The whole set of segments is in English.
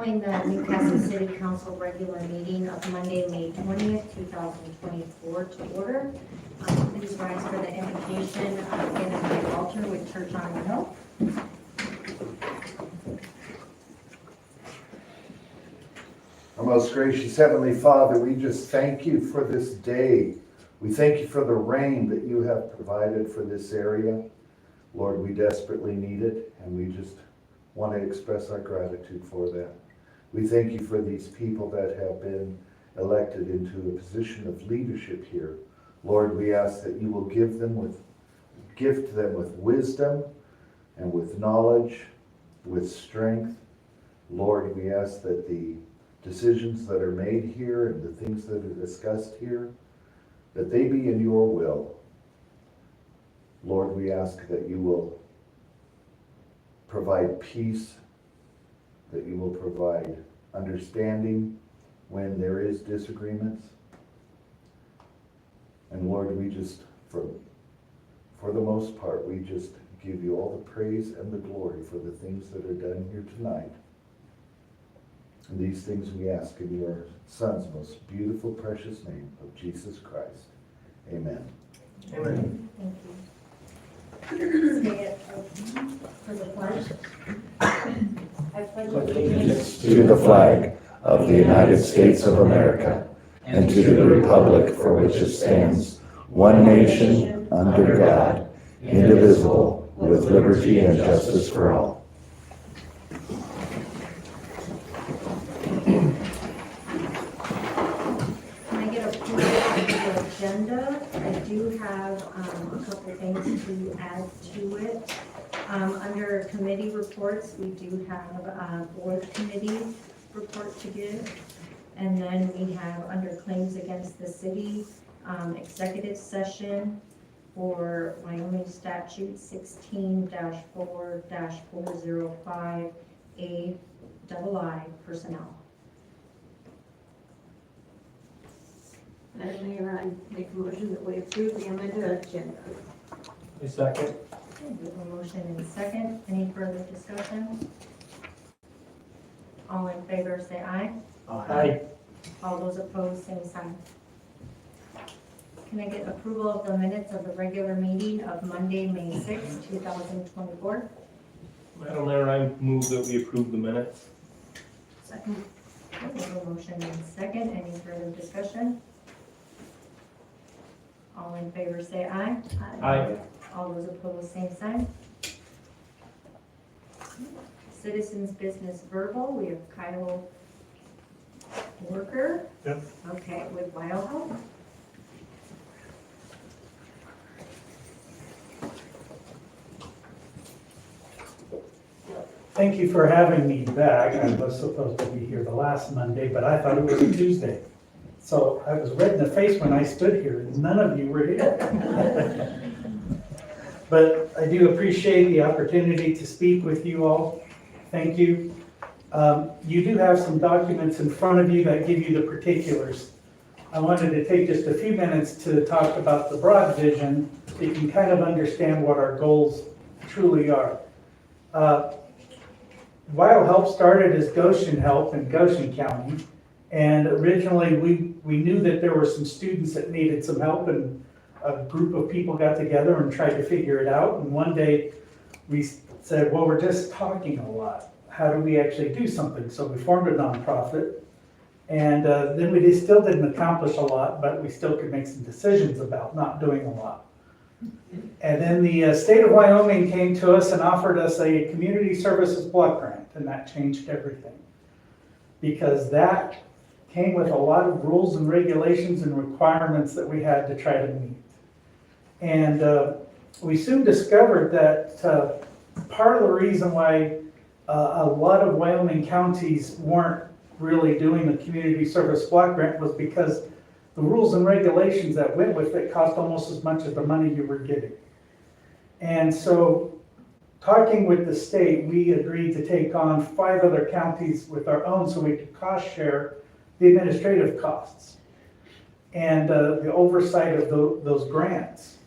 calling the Newcastle City Council regular meeting of Monday, May 20th, 2024 to order. Please rise for the invocation in the high altar with Church on the Hill. Our most gracious Heavenly Father, we just thank you for this day. We thank you for the rain that you have provided for this area. Lord, we desperately need it, and we just want to express our gratitude for that. We thank you for these people that have been elected into a position of leadership here. Lord, we ask that you will gift them with wisdom and with knowledge, with strength. Lord, we ask that the decisions that are made here and the things that are discussed here, that they be in your will. Lord, we ask that you will provide peace, that you will provide understanding when there is disagreements. And Lord, we just, for the most part, we just give you all the praise and the glory for the things that are done here tonight. And these things we ask in your Son's most beautiful, precious name of Jesus Christ. Amen. Amen. Thank you. Stand for the pledge. I pledge allegiance to the flag of the United States of America and to the republic for which it stands, one nation, under God, indivisible, with liberty and justice for all. Can I get approval of the agenda? I do have a couple things to add to it. Under committee reports, we do have a board committee report to give. And then we have under claims against the city, executive session for Wyoming statute 16-4-405 III personnel. Madam Mayor, I make a motion that we approve the amended agenda. A second. Okay, we have a motion and a second. Any further discussion? All in favor, say aye. Aye. All those opposed, same sign. Can I get approval of the minutes of the regular meeting of Monday, May 6, 2024? Madam Mayor, I move that we approve the minutes. Second. Okay, we have a motion and a second. Any further discussion? All in favor, say aye. Aye. All those opposed, same sign. Citizens business verbal, we have Kyle Worker. Yep. Okay, with WyoHealth. Thank you for having me back. I was supposed to be here the last Monday, but I thought it was a Tuesday. So I was red in the face when I stood here, and none of you were here. But I do appreciate the opportunity to speak with you all. Thank you. You do have some documents in front of you that give you the particulars. I wanted to take just a few minutes to talk about the broad vision so you can kind of understand what our goals truly are. WyoHealth started as Goshen Help in Goshen County, and originally we knew that there were some students that needed some help, and a group of people got together and tried to figure it out. And one day we said, well, we're just talking a lot. How do we actually do something? So we formed a nonprofit, and then we still didn't accomplish a lot, but we still could make some decisions about not doing a lot. And then the state of Wyoming came to us and offered us a community services block grant, and that changed everything. Because that came with a lot of rules and regulations and requirements that we had to try to meet. And we soon discovered that part of the reason why a lot of Wyoming counties weren't really doing the community service block grant was because the rules and regulations that went with it cost almost as much as the money you were getting. And so, talking with the state, we agreed to take on 5 other counties with our own so we could cost share the administrative costs and the oversight of those grants.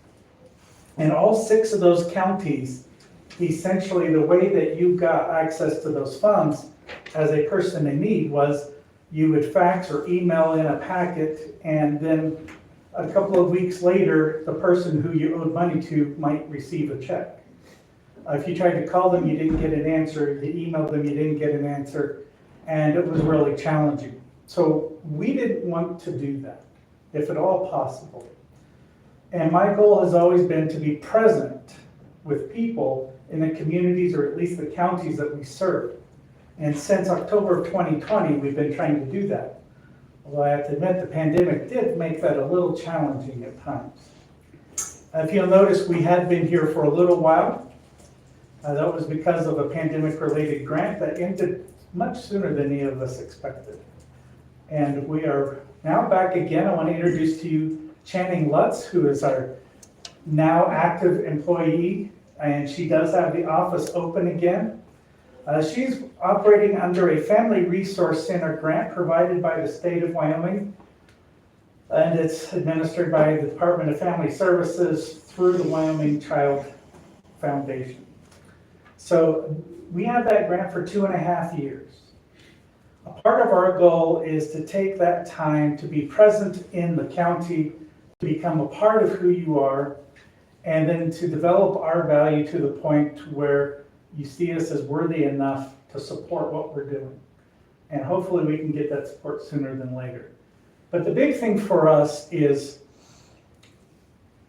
And all 6 of those counties essentially the way that you got access to those funds as a person in need was you would fax or email in a packet, and then a couple of weeks later, the person who you owed money to might receive a check. If you tried to call them, you didn't get an answer. You emailed them, you didn't get an answer, and it was really challenging. So we didn't want to do that, if at all possible. And my goal has always been to be present with people in the communities, or at least the counties that we serve. And since October of 2020, we've been trying to do that. Although I have to admit, the pandemic did make that a little challenging at times. If you'll notice, we had been here for a little while. That was because of a pandemic-related grant that ended much sooner than any of us expected. And we are now back again. I want to introduce to you Channing Lutz, who is our now active employee, and she does have the office open again. She's operating under a Family Resource Center grant provided by the state of Wyoming, and it's administered by the Department of Family Services through the Wyoming Child Foundation. So we have that grant for 2.5 years. A part of our goal is to take that time to be present in the county, to become a part of who you are, and then to develop our value to the point where you see us as worthy enough to support what we're doing. And hopefully we can get that support sooner than later. But the big thing for us is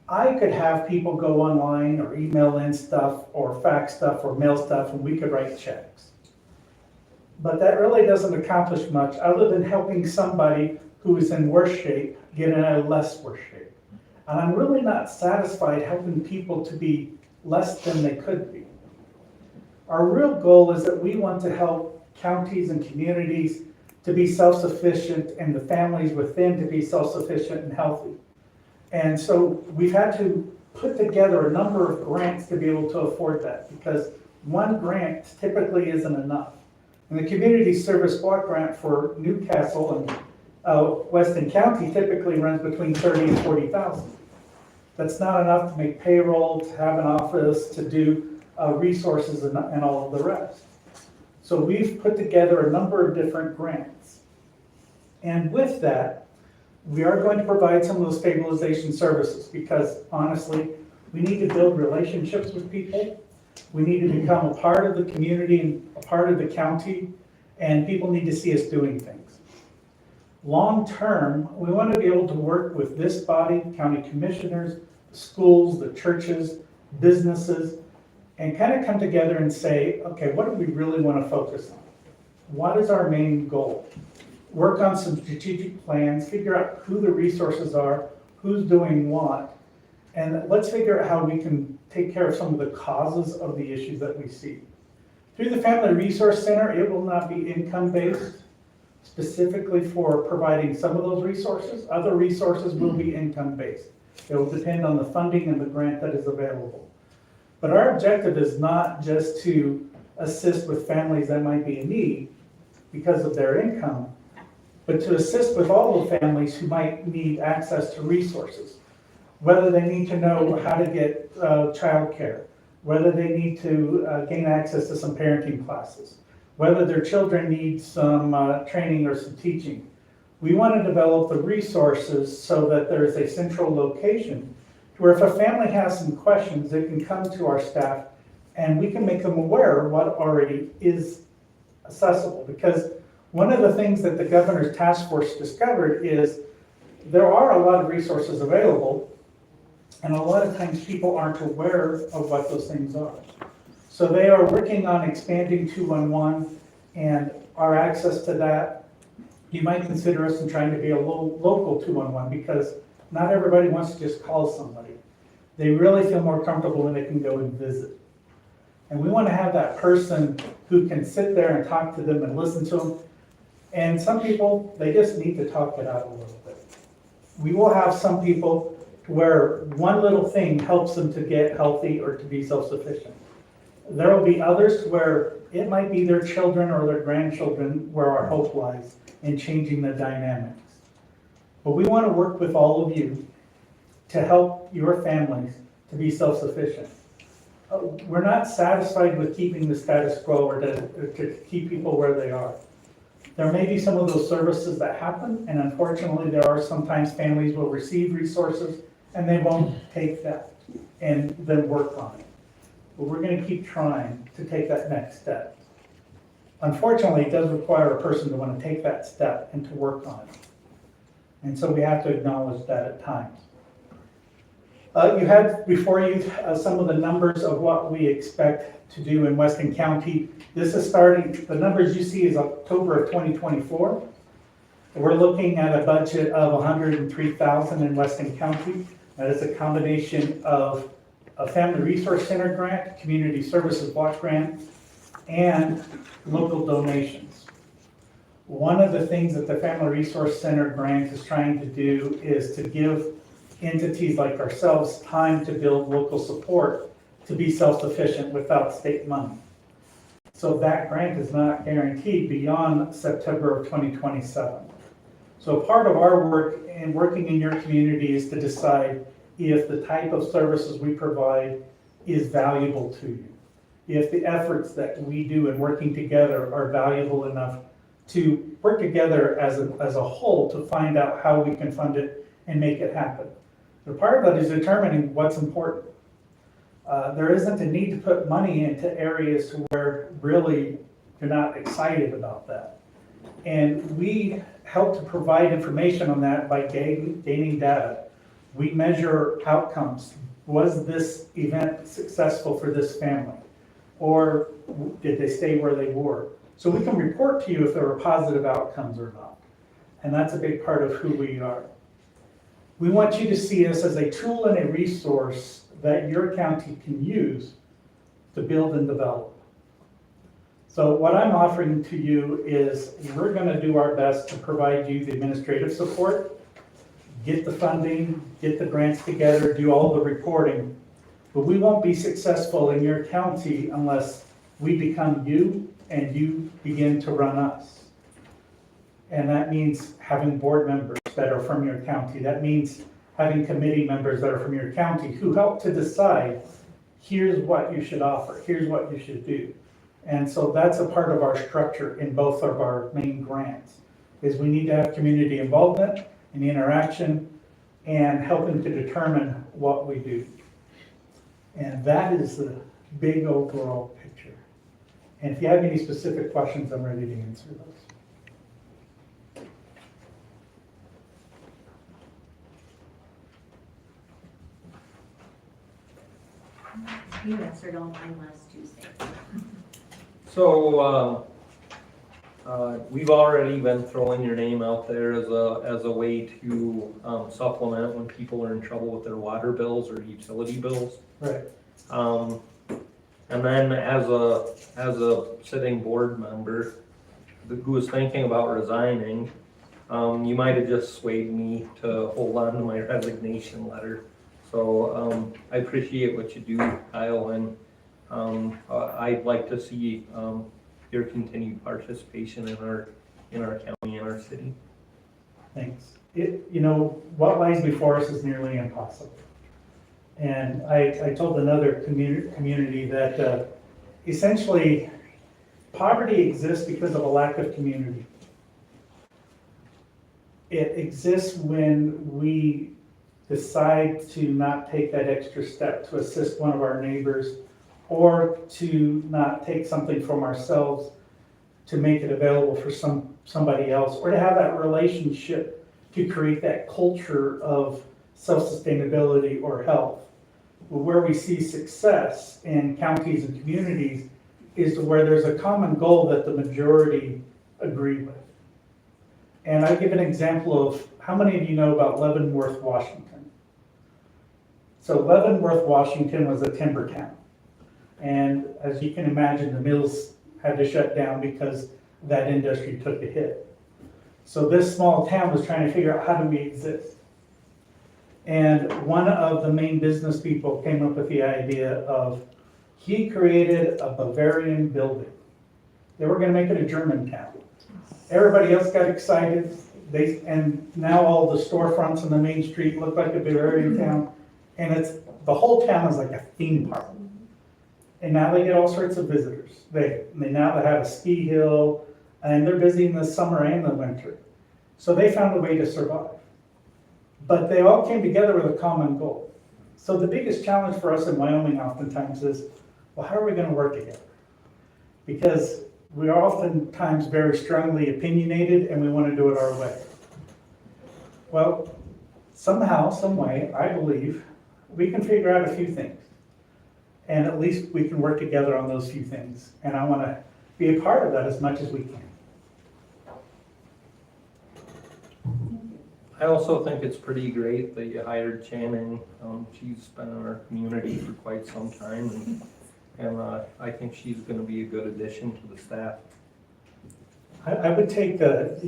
I could have people go online or email in stuff or fax stuff or mail stuff, and we could write checks. But that really doesn't accomplish much other than helping somebody who is in worse shape get in a less worse shape. And I'm really not satisfied helping people to be less than they could be. Our real goal is that we want to help counties and communities to be self-sufficient and the families within to be self-sufficient and healthy. And so we've had to put together a number of grants to be able to afford that, because one grant typically isn't enough. And the Community Service Block Grant for Newcastle and Weston County typically runs between $30,000 and $40,000. That's not enough to make payroll, to have an office, to do resources and all of the rest. So we've put together a number of different grants. And with that, we are going to provide some of those stabilization services, because honestly, we need to build relationships with people. We need to become a part of the community and a part of the county, and people need to see us doing things. Long term, we want to be able to work with this body, county commissioners, the schools, the churches, businesses, and kind of come together and say, okay, what do we really want to focus on? What is our main goal? Work on some strategic plans, figure out who the resources are, who's doing what, and let's figure out how we can take care of some of the causes of the issues that we see. Through the Family Resource Center, it will not be income-based, specifically for providing some of those resources. Other resources will be income-based. It will depend on the funding and the grant that is available. But our objective is not just to assist with families that might be in need because of their income, but to assist with all the families who might need access to resources, whether they need to know how to get childcare, whether they need to gain access to some parenting classes, whether their children need some training or some teaching. We want to develop the resources so that there is a central location where if a family has some questions, they can come to our staff and we can make them aware of what already is accessible. Because one of the things that the governor's task force discovered is there are a lot of resources available, and a lot of times people aren't aware of what those things are. So they are working on expanding 211 and our access to that. You might consider us in trying to be a local 211, because not everybody wants to just call somebody. They really feel more comfortable when they can go and visit. And we want to have that person who can sit there and talk to them and listen to them. And some people, they just need to talk it out a little bit. We will have some people where one little thing helps them to get healthy or to be self-sufficient. There will be others where it might be their children or their grandchildren where our hope lies in changing the dynamics. But we want to work with all of you to help your families to be self-sufficient. we're not satisfied with keeping the status quo or to keep people where they are. There may be some of those services that happen, and unfortunately, there are sometimes families will receive resources and they won't take that and then work on it. But we're gonna keep trying to take that next step. Unfortunately, it does require a person to wanna take that step and to work on it. And so we have to acknowledge that at times. You had before you some of the numbers of what we expect to do in Weston County. This is starting, the numbers you see is October of 2024. We're looking at a budget of $103,000 in Weston County. That is a combination of a Family Resource Center grant, Community Services Block grant, and local donations. One of the things that the Family Resource Center grant is trying to do is to give entities like ourselves time to build local support to be self-sufficient without state money. So that grant is not guaranteed beyond September of 2027. So part of our work in working in your community is to decide if the type of services we provide is valuable to you. If the efforts that we do in working together are valuable enough to work together as a whole to find out how we can fund it and make it happen. So part of it is determining what's important. There isn't a need to put money into areas where really you're not excited about that. And we help to provide information on that by gaining data. We measure outcomes. Was this event successful for this family? Or did they stay where they were? So we can report to you if there were positive outcomes or not. And that's a big part of who we are. We want you to see us as a tool and a resource that your county can use to build and develop. So what I'm offering to you is we're going to do our best to provide you the administrative support, get the funding, get the grants together, do all the reporting, but we won't be successful in your county unless we become you and you begin to run us. And that means having board members that are from your county. That means having committee members that are from your county who help to decide, here's what you should offer, here's what you should do. And so that's a part of our structure in both of our main grants, is we need to have community involvement and interaction and helping to determine what we do. And that is the big overall picture. And if you have any specific questions, I'm ready to answer those. You answered all mine last Tuesday. So, we've already been throwing your name out there as a way to supplement when people are in trouble with their water bills or utility bills. Right. And then as a sitting board member who was thinking about resigning, you might have just swayed me to hold on to my resignation letter. So I appreciate what you do, Kyle, and I'd like to see your continued participation in our county and our city. Thanks. What lies before us is nearly impossible. And I told another community that essentially poverty exists because of a lack of community. It exists when we decide to not take that extra step to assist one of our neighbors or to not take something from ourselves to make it available for somebody else, or to have that relationship to create that culture of self-sustainability or health. Where we see success in counties and communities is where there's a common goal that the majority agree with. And I give an example of how many of you know about Leavenworth, Washington? So Leavenworth, Washington was a timber town. And as you can imagine, the mills had to shut down because that industry took a hit. So this small town was trying to figure out, how do we exist? And one of the main business people came up with the idea of, he created a Bavarian building. They were going to make it a German town. Everybody else got excited. And now all the storefronts on the main street look like a Bavarian town. And the whole town is like a theme park. And now they get all sorts of visitors. They now have a ski hill, and they're busy in the summer and the winter. So they found a way to survive. But they all came together with a common goal. So the biggest challenge for us in Wyoming oftentimes is, well, how are we gonna work together? Because we are oftentimes very strongly opinionated and we wanna do it our way. Well, somehow, some way, I believe, we can figure out a few things. And at least we can work together on those few things. And I wanna be a part of that as much as we can. I also think it's pretty great that you hired Channing. She's been in our community for quite some time, and I think she's gonna be a good addition to the staff. I would take the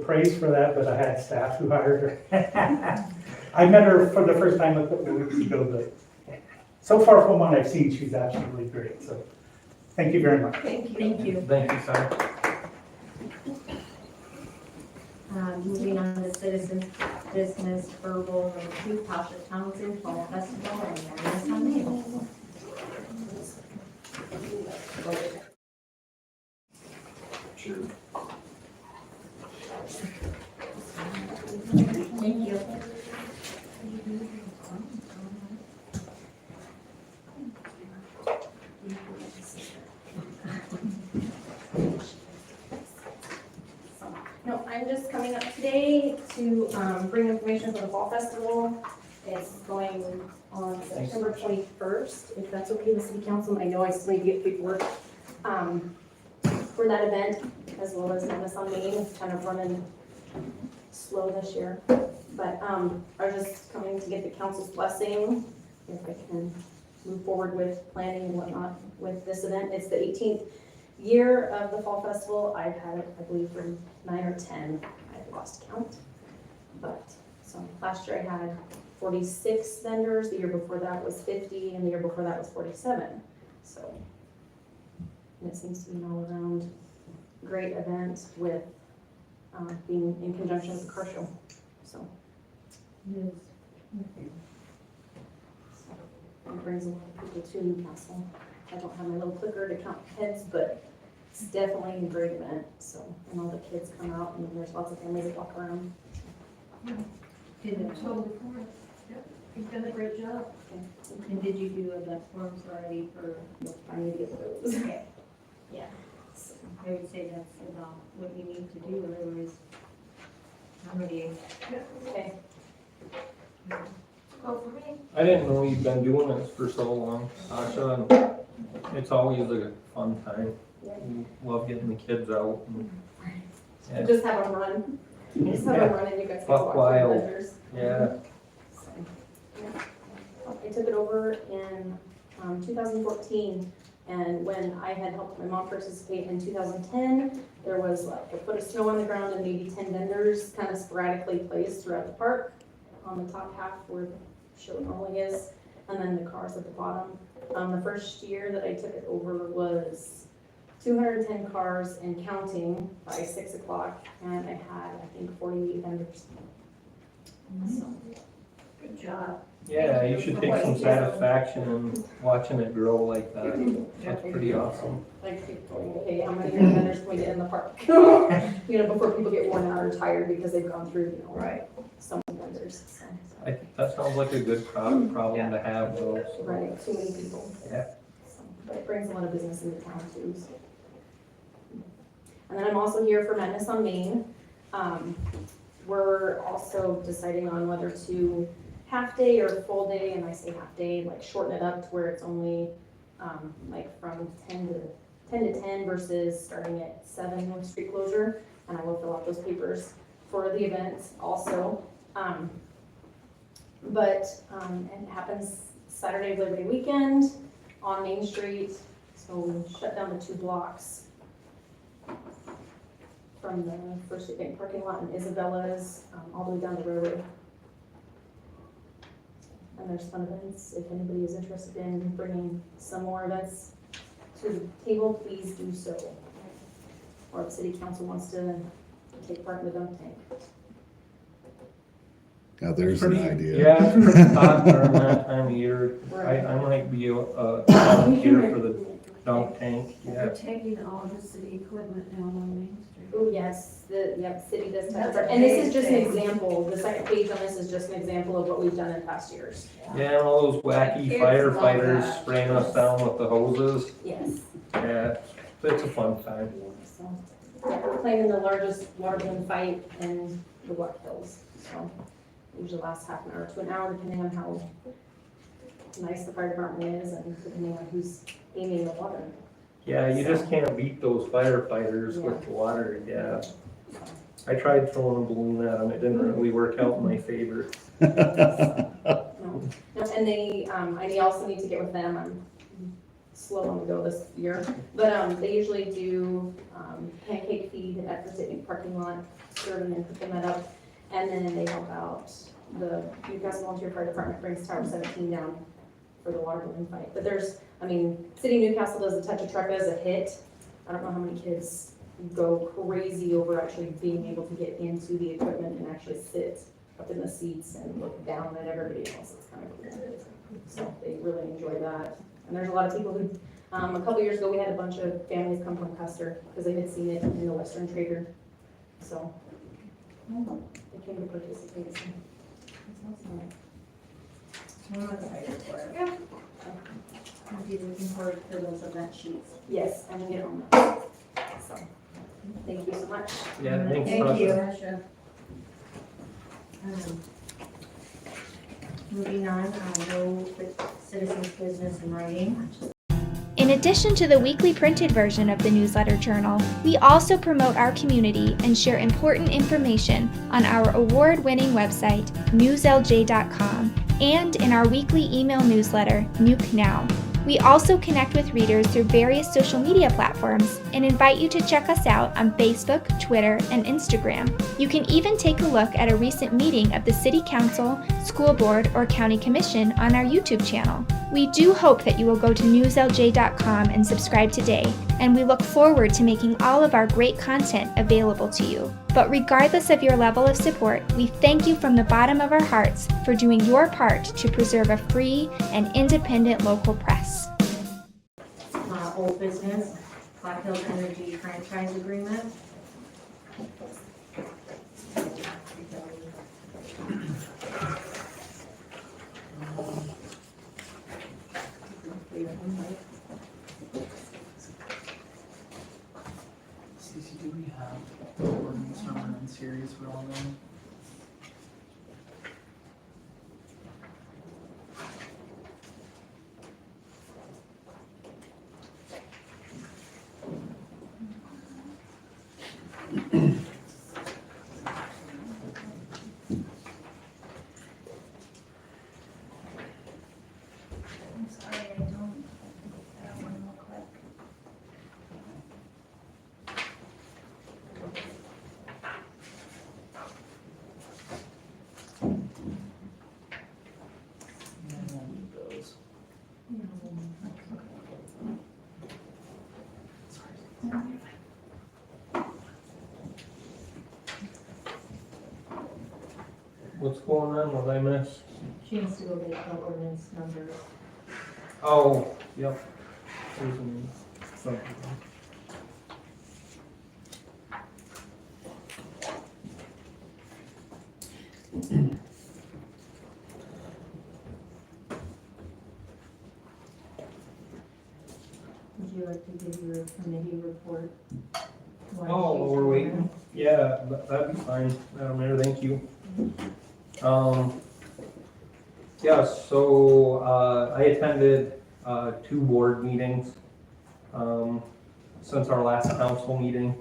praise for that, but I had staff who hired her. I met her for the first time a couple of weeks ago, but so far from what I've seen, she's absolutely great. So thank you very much. Thank you. Thank you. Thank you, Sarah. Moving on to citizens business, verbal number 2, Tasha Townsend Fall Festival and Madness on Main. Thank you. No, I'm just coming up today to bring information for the Fall Festival. It's going on September 21st, if that's okay with City Council. I know I still need to get paperwork for that event, as well as Madness on Main. It's kind of running slow this year. But I'm just coming to get the council's blessing, if I can move forward with planning and whatnot with this event. It's the 18th year of the Fall Festival. I've had it, I believe, for 9 or 10. I've lost count. But, so last year I had 46 vendors. The year before that was 50, and the year before that was 47. So, and it seems to be an all-around great event with being in conjunction with the car show. So, it brings a lot of people to Newcastle. I don't have my little clicker to count heads, but it's definitely a great event. So, and all the kids come out, and there's lots of families that walk around. Did it, You've done a great job. and did you do event forms already for, I need to get those. okay. Yeah, so I would say that's about what you need to do, otherwise, I'm ready. Okay. Go for me. I didn't know you'd been doing this for so long, Tasha, and it's always a fun time. We love getting the kids out. And, Just have them run. Just have them run, and you guys can Buck watch the wild. vendors. yeah, So, yeah. I took it over in 2014, and when I had helped my mom participate in 2010, there was like a foot of snow on the ground and maybe 10 vendors kind of sporadically placed throughout the park on the top half where the show normally is, and then the cars at the bottom. The first year that I took it over was 210 cars and counting by 6 o'clock, and I had, I think, 48 vendors. So, Good job. yeah, you should take some satisfaction in watching it grow like that. That's pretty awesome. like, okay, how many vendors can we get in the park? You know, before people get worn out or tired because they've gone through, you know, Right. so many vendors. So, I think that sounds like a good problem to have though. So. right, too many people. Yeah. So, but it brings a lot of business into town too. So. And then I'm also here for Madness on Main. We're also deciding on whether to half day or full day, and I say half day, like shorten it up to where it's only like from 10 to 10 versus starting at 7 with street closure. And I will fill out those papers for the event also. But it happens Saturday, Labor Day weekend on Main Street. So we shut down the 2 blocks from the First State Bank parking lot and Isabella's all the way down the railroad. And there's fun events. If anybody is interested in bringing some more events to the table, please do so. Or if City Council wants to take part in the dunk tank. Now there's an idea. Yeah, it's pretty hot during that time of year. I might be a volunteer for the dunk tank, yeah. They're taking all the city equipment down on Main Street. Oh, yes, city does touch That's it. a And this is big just an thing. example, the second page on this is just an example of what we've done in past years. Yeah, and all those wacky Kids love firefighters that. spraying us down with the hoses. Yes. Yeah, it's a fun time. So, yeah, we're playing in the largest water balloon fight in the Black Hills, so usually lasts half an hour to an hour, depending on how nice the fire department is and depending on who's aiming the water. Yeah, you just can't beat those firefighters with the water, yeah. I tried throwing a balloon at them, it didn't really work out in my favor. No, and they, I also need to get with them, I'm slow on the go this year, but, they usually do, pancake feed at the city parking lot, serving and cooking that up. And then they help out, the Newcastle Volunteer Fire Department brings Tower 17 down for the water balloon fight. But City of Newcastle does the Touch a Truck as a hit. I don't know how many kids go crazy over actually being able to get into the equipment and actually sit up in the seats and look down at everybody else. It's kind of cool. So they really enjoy that. And there's a lot of people who, a couple years ago, we had a bunch of families come from Custer because they had seen it in the Western Trader. So they came to participate. So it's awesome. So I'm excited for it. Yeah. I'll be looking forward to those event sheets. Yes, I'm gonna get on that. So, thank you so much. Yeah, thanks, Thank Tasha. you. Tasha. Moving on, no citizens' business in writing. In addition to the weekly printed version of the newsletter journal, we also promote our community and share important information on our award-winning website, newslj.com, and in our weekly email newsletter, Nuke Now. We also connect with readers through various social media platforms and invite you to check us out on Facebook, Twitter, and Instagram. You can even take a look at a recent meeting of the City Council, School Board, or County Commission on our YouTube channel. We do hope that you will go to newslj.com and subscribe today, and we look forward to making all of our great content available to you. But regardless of your level of support, we thank you from the bottom of our hearts for doing your part to preserve a free and independent local press. Old business, Black Hills Energy franchise agreement. Stacy, do we have the ordinance number and series for all them? I'm sorry, I don't want to look quick. Yeah, I won't need those. What's going on, what I missed? She needs to go get the ordinance numbers. Oh, yep. There's something. Would you like to give your committee report? Oh, while we're waiting, yeah, that'd be fine, Madam Mayor, thank you. Yeah, so, I attended, 2 board meetings, since our last council meeting.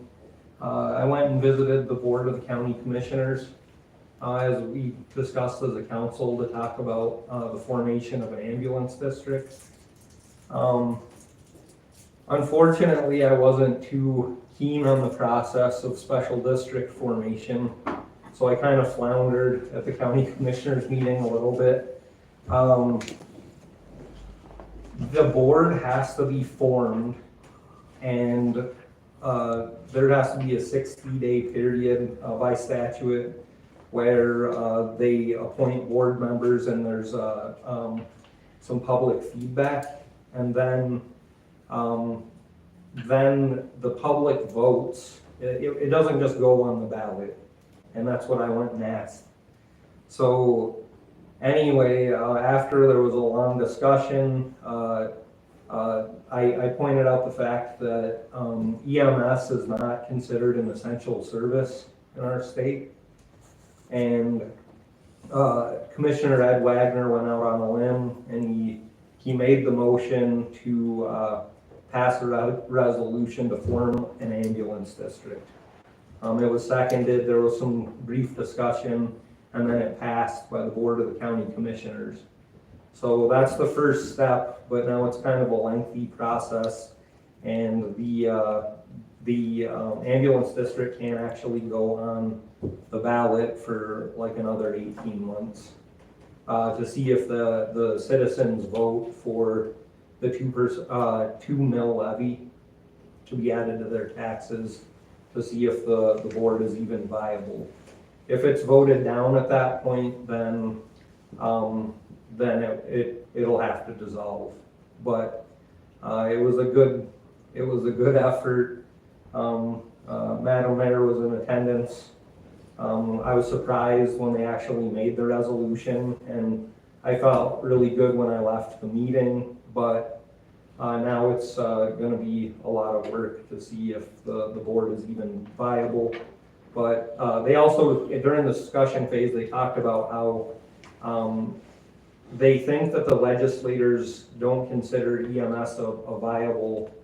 I went and visited the Board of the County Commissioners, as we discussed as a council to talk about, the formation of an ambulance district. Unfortunately, I wasn't too keen on the process of special district formation, so I kind of floundered at the county commissioners meeting a little bit. The board has to be formed, and there has to be a 60-day period by statute where they appoint board members and there's some public feedback. And then the public votes. It doesn't just go on the ballot. And that's what I went and asked. So anyway, after there was a long discussion, I pointed out the fact that EMS is not considered an essential service in our state. And Commissioner Ed Wagner went out on a limb and he made the motion to pass a resolution to form an ambulance district. It was seconded, there was some brief discussion, and then it passed by the Board of the County Commissioners. So that's the first step, but now it's kind of a lengthy process, and the ambulance district can't actually go on the ballot for like another 18 months to see if the citizens vote for the 2 mil levy to be added to their taxes, to see if the board is even viable. If it's voted down at that point, then it'll have to dissolve. But it was a good effort. Madam Mayor was in attendance. I was surprised when they actually made the resolution, and I felt really good when I left the meeting, but now it's going to be a lot of work to see if the board is even viable. But they also, during the discussion phase, they talked about how they think that the legislators don't consider EMS a viable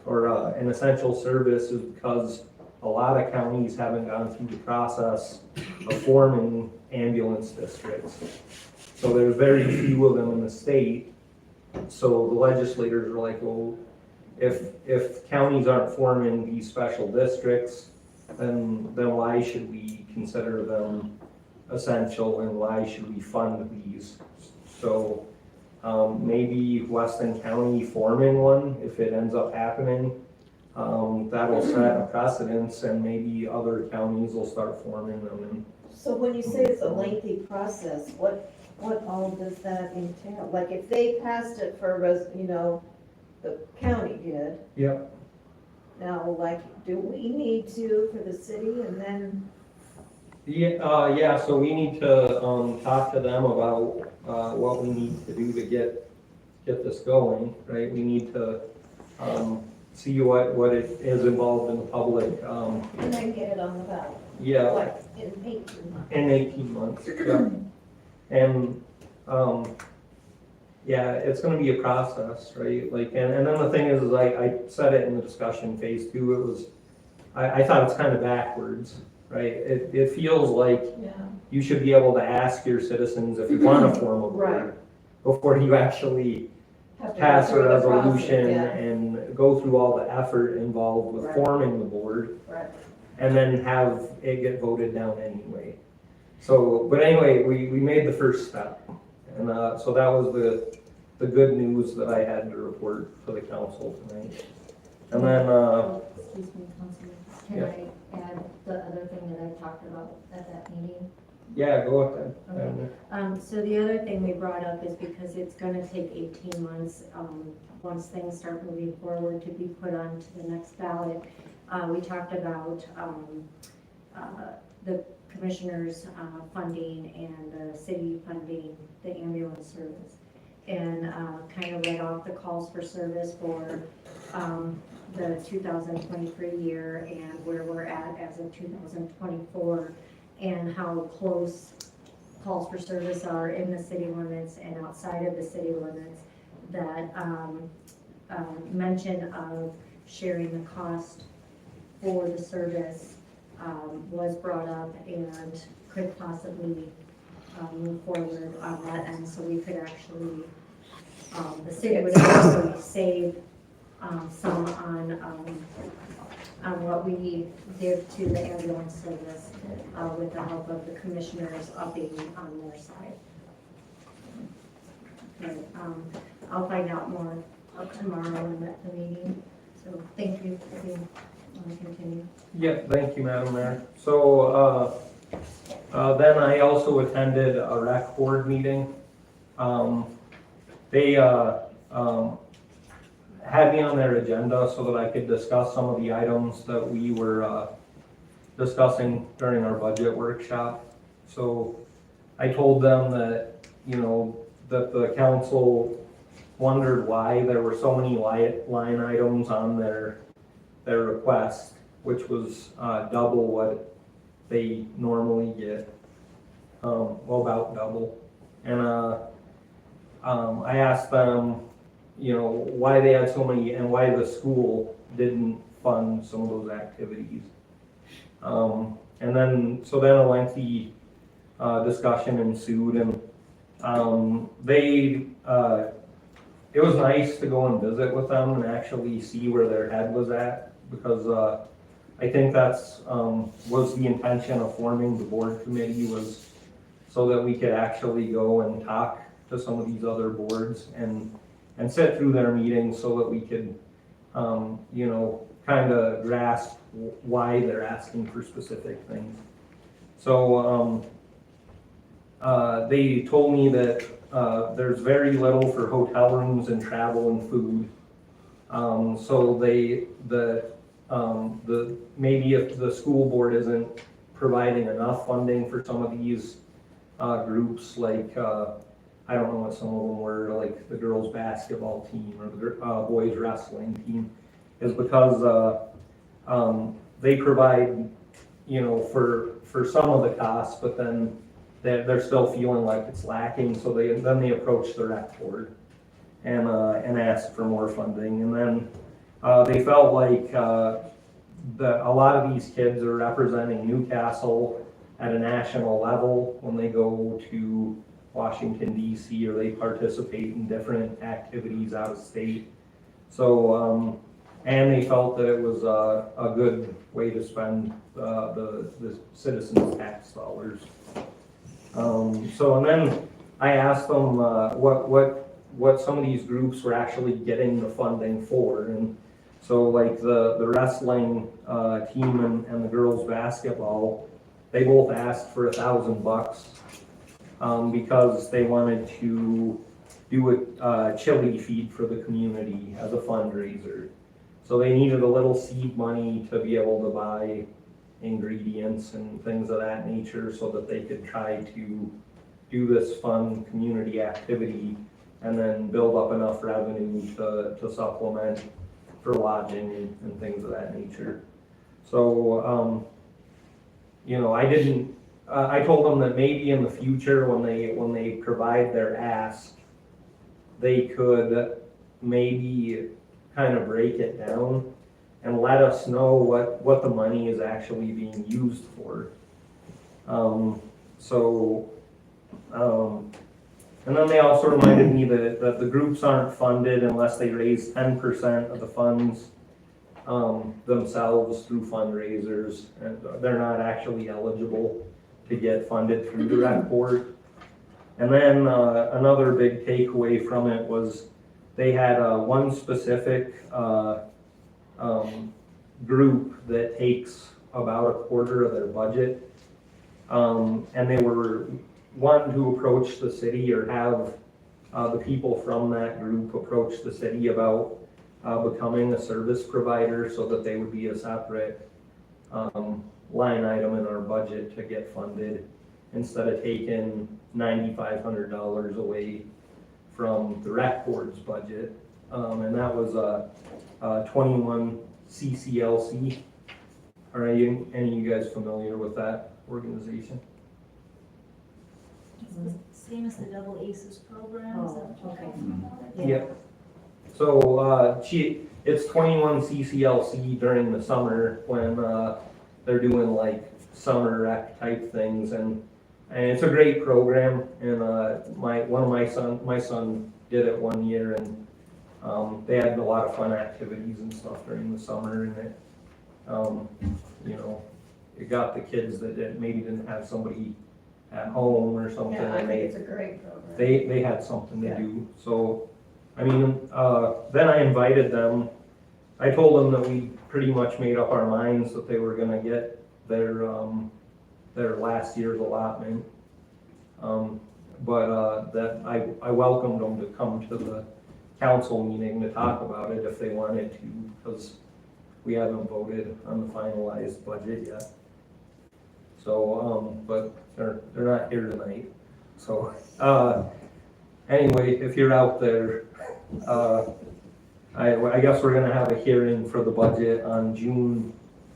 or an essential service is because a lot of counties haven't gone through the process of forming ambulance districts. So there's very few of them in the state. So the legislators are like, well, if counties aren't forming these special districts, then why should we consider them essential and why should we fund these? So maybe Weston County forming one, if it ends up happening, that'll set a precedence and maybe other counties will start forming them. And So when you say it's a lengthy process, what all does that entail? Like if they passed it for, the county did. Yep. Now, like, do we need to for the city and then? Yeah, so we need to talk to them about what we need to do to get this going, right? We need to see what it is involved in the public. And then get it on the ballot? Yeah, What, in 18 months? in 18 months. Yeah. And yeah, it's going to be a process, right? Like, and then the thing is I said it in the discussion phase too. It was I thought it's kind of backwards, right? It feels like Yeah. you should be able to ask your citizens if you want to form a board before you actually Have to pass go a through the process, resolution yeah. and go through all the effort involved with Right. forming the board, Right. and then have it get voted down anyway. So, but anyway, we made the first step, and so that was the good news that I had to report for the council tonight. And then, Excuse me, Councilman, can Yeah. I add the other thing that I talked about at that meeting? yeah, go ahead. Okay. So the other thing we brought up is because it's gonna take 18 months, once things start moving forward to be put on to the next ballot. We talked about, the commissioners, funding and the city funding the ambulance service. And, kind of read off the calls for service for, the 2023 year and where we're at as of 2024 and how close calls for service are in the city limits and outside of the city limits. That mention of sharing the cost for the service was brought up and could possibly move forward on that end, so we could actually, the city would actually save some on what we give to the ambulance service with the help of the commissioners upping on their side. But I'll find out more tomorrow when at the meeting, so thank you if you want to continue. Yeah, thank you, Madam Mayor. So, Then I also attended a rec board meeting. They had me on their agenda so that I could discuss some of the items that we were discussing during our budget workshop. So I told them that, that the council wondered why there were so many line items on their request, which was double what they normally get, about double. And I asked them, why they had so many and why the school didn't fund some of those activities. And then a lengthy discussion ensued, and it was nice to go and visit with them and actually see where their head was at, because I think that's was the intention of forming the board committee, was so that we could actually go and talk to some of these other boards and sit through their meetings so that we could, kind of grasp why they're asking for specific things. So they told me that there's very little for hotel rooms and travel and food. So maybe if the school board isn't providing enough funding for some of these groups, like I don't know what some of them were, like the girls basketball team or the boys wrestling team, is because they provide, for some of the costs, but then they're still feeling like it's lacking, so they approach the rec board and ask for more funding. And then they felt like a lot of these kids are representing Newcastle at a national level when they go to Washington D.C. or they participate in different activities out of state. So and they felt that it was a good way to spend the citizens' tax dollars. And then I asked them what some of these groups were actually getting the funding for, and so like the wrestling team and the girls basketball, they both asked for $1,000 because they wanted to do a chili feed for the community as a fundraiser. So they needed a little seed money to be able to buy ingredients and things of that nature so that they could try to do this fun community activity and then build up enough revenue to supplement for lodging and things of that nature. So, I told them that maybe in the future when they provide their ask, they could maybe kind of break it down and let us know what the money is actually being used for. And then they also reminded me that the groups aren't funded unless they raise 10% of the funds themselves through fundraisers, and they're not actually eligible to get funded through the rec board. And then another big takeaway from it was they had one specific group that takes about a quarter of their budget, and they were wanting to approach the city or have the people from that group approach the city about becoming a service provider so that they would be a separate line item in our budget to get funded instead of taking $9,500 away from the rec board's budget. And that was 21 CCLC. Are any of you guys familiar with that organization? Same as the Double Aces program. Is that what you're Okay. talking about? Yep. So it's 21 CCLC during the summer when they're doing like summer rec type things, and it's a great program. And my son did it one year, and they had a lot of fun activities and stuff during the summer, and it got the kids that maybe didn't have somebody at home or something. Yeah, I and think it's a great program. they had something to do. So, then I invited them. I told them that we pretty much made up our minds that they were gonna get their their last year's allotment. That I welcomed them to come to the council meeting to talk about it if they wanted to, because we haven't voted on the finalized budget yet. So, but they're not here tonight. So, anyway, if you're out there, I guess we're gonna have a hearing for the budget on June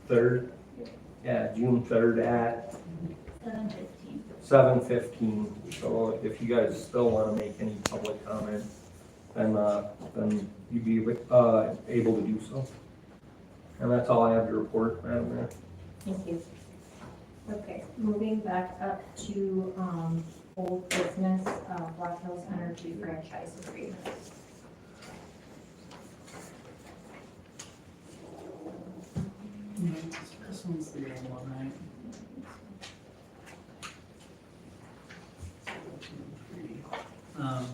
3rd. Yeah, June 3rd at 7:15. 7:15. So if you guys still wanna make any public comment, then you'd be, able to do so. And that's all I have to report, Madam Mayor. Thank you. Okay, moving back up to, old business, Rock Hills Energy franchise agreement. This one's the old one, right? Um,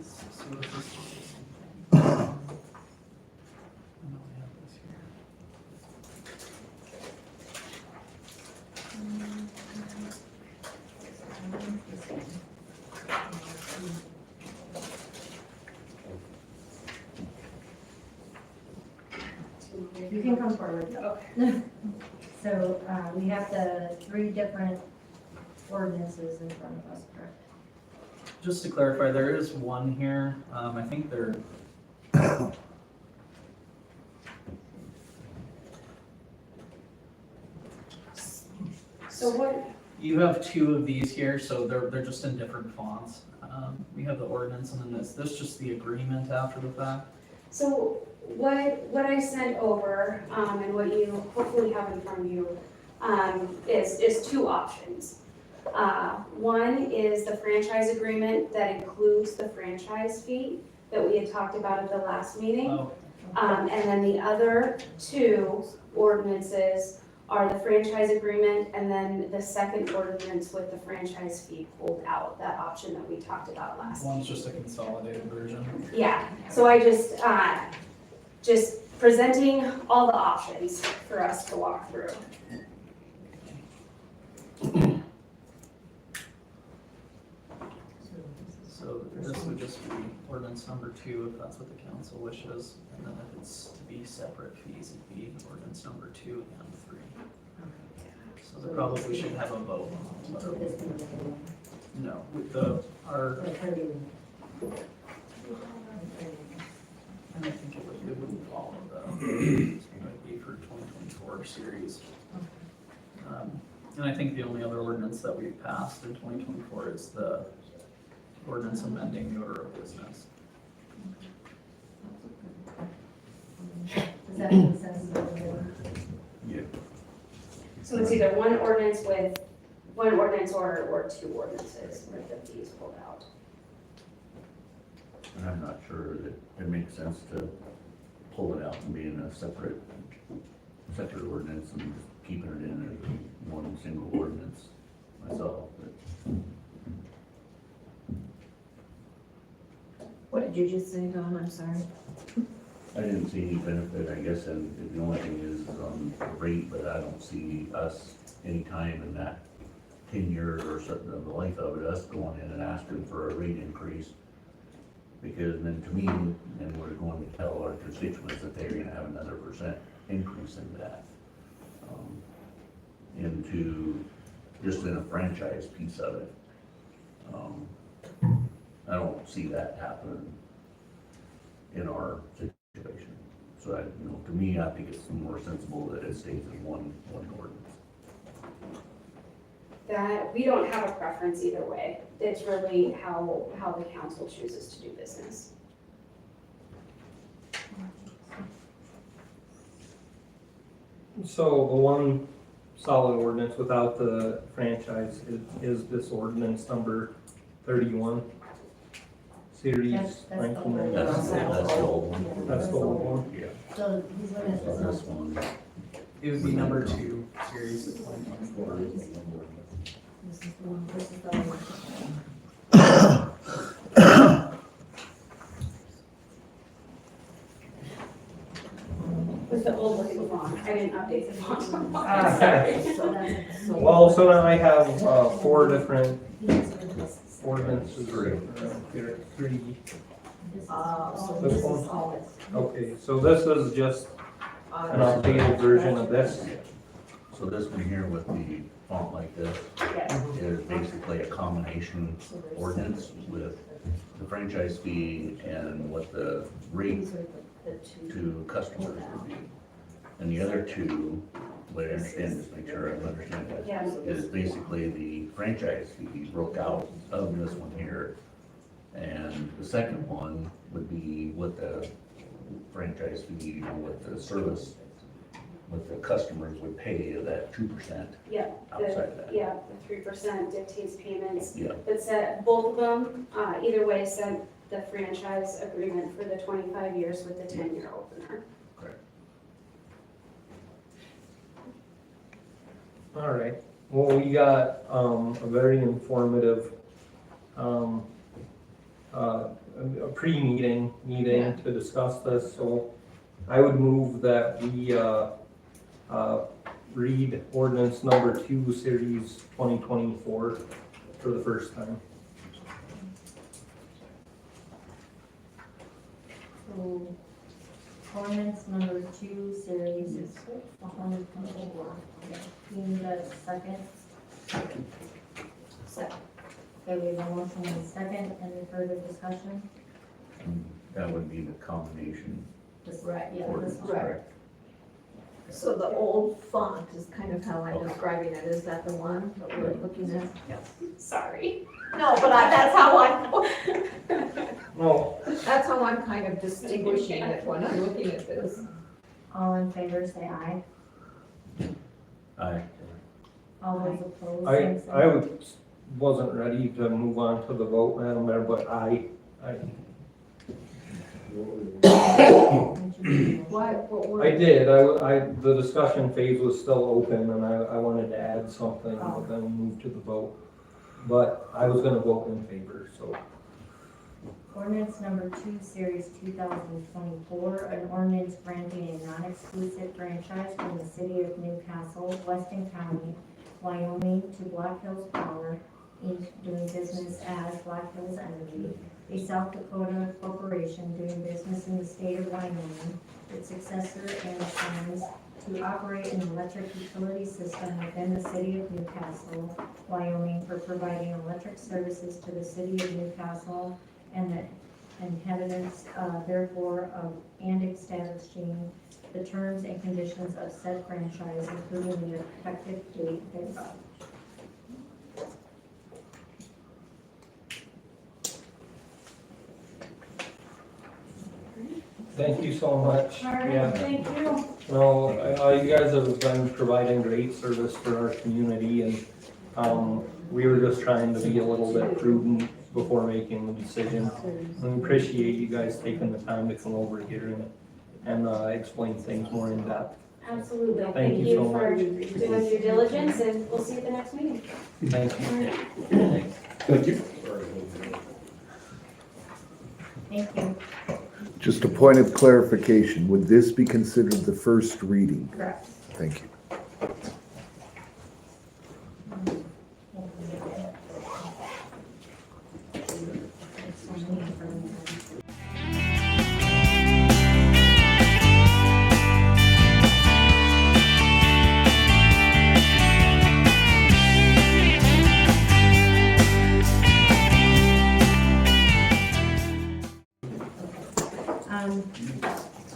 so this is. I know we have this here. You can come forward. Okay. So, we have the 3 different ordinances in front of us, correct? Just to clarify, there is one here, I think they're. So what, You have 2 of these here, so they're just in different fonts. We have the ordinance and then this just the agreement after the fact. so what I sent over, and what you hopefully have in front of you, is 2 options. One is the franchise agreement that includes the franchise fee that we had talked about at the last meeting. Oh, And then the other 2 ordinances are the franchise agreement and then the second ordinance with the franchise fee pulled out, that option that we talked about last. one's just a consolidated version. Yeah, so I just presenting all the options for us to walk through. So this would just be ordinance number 2 if that's what the council wishes. And then if it's to be separate fees, it'd be ordinance number 2 and 3. So they probably should have a vote on them. No, with our, and I think it would follow the, it would be for 2024 series. And I think the only other ordinance that we passed in 2024 is the ordinance amending the order of business. Does that make sense to everyone? So it's either one ordinance or 2 ordinances with the fees pulled out. And I'm not sure that it makes sense to pull it out and be in a separate ordinance and just keeping it in as one single ordinance myself, but. What did you just say, Don? I'm sorry. I didn't see any benefit, I guess, and the only thing is on the rate, but I don't see us anytime in that 10 years or something of the length of it, us going in and asking for a rate increase. Because then to me, then we're going to tell our constituents that they're gonna have another % increase in that. Into, just in a franchise piece of it. I don't see that happening in our situation. So to me, I think it's more sensible that it stays in one ordinance. That, we don't have a preference either way. It's really how the council chooses to do business. So the one solid ordinance without the franchise is this ordinance number 31. Series That's the old 1990. That's the old one. That's the old one. Yeah. So he's looking at So this one, It would be number 2 series of 2024. This is the one, this is the one. is the old looking font. I didn't update the font. So Well, so now I have, 4 different ordinances here, 3. So This this is one? all it's. Okay, so this is just an updated version of this. So this one here with the font like this Yes. is basically a combination ordinance with the franchise fee and what the rate These are the two. to customers would be. And the other two, what I understand, just make sure I understand that, Yeah. is basically the franchise fee broke out of this one here. And the second one would be what the franchise fee, what the service, what the customers would pay of that 2% Yeah, outside of that. yeah, the 3% dictates payments. Yeah. But said, both of them, either way, sent the franchise agreement for the 25 years with the 10-year opener. All right, well, we got, a very informative, a pre-meeting meeting to discuss this, so I would move that we, read ordinance number 2, series 2024 for the first time. So, ordinance number 2, series is 2024. Need a second? Second. Okay, we have a motion and a second. Any further discussion? And that would be the combination Right, yeah, this ordinance, one. correct? So the old font is kind of how I'm describing it. Is that the one that we're looking at? Sorry. No, but that's how I'm, No, that's how I'm kind of distinguishing it when I'm looking at this. All in favor, say aye. Aye. All those opposed, I, same sign. I wasn't ready to move on to the vote, Madam Mayor, but I, What I did, the discussion phase was still open, and I wanted to add something, but then move to the vote. But I was gonna vote in favor, so. Ordinance number 2, series 2024, an ordinance granting a non-exclusive franchise from the city of Newcastle, Weston County, Wyoming to Black Hills Power, Inc., doing business as Black Hills Energy, a South Dakota corporation doing business in the state of Wyoming, its successor and plans to operate an electric utility system within the city of Newcastle, Wyoming, for providing electric services to the city of Newcastle and the inhabitants therefore of, and establishing the terms and conditions of said franchise, including the effective date thereof. Thank you so much. All right, Yeah. thank you. No, you guys have been providing great service for our community, and, we were just trying to be a little bit prudent before making the decision. We appreciate you guys taking the time to come over here and explain things more in depth. Absolutely. Thank Thank you you so for much. doing your diligence, and we'll see you at the next meeting. Thank you. Thank you. Thank you. Just a point of clarification, would this be considered the first reading? Correct. Thank you.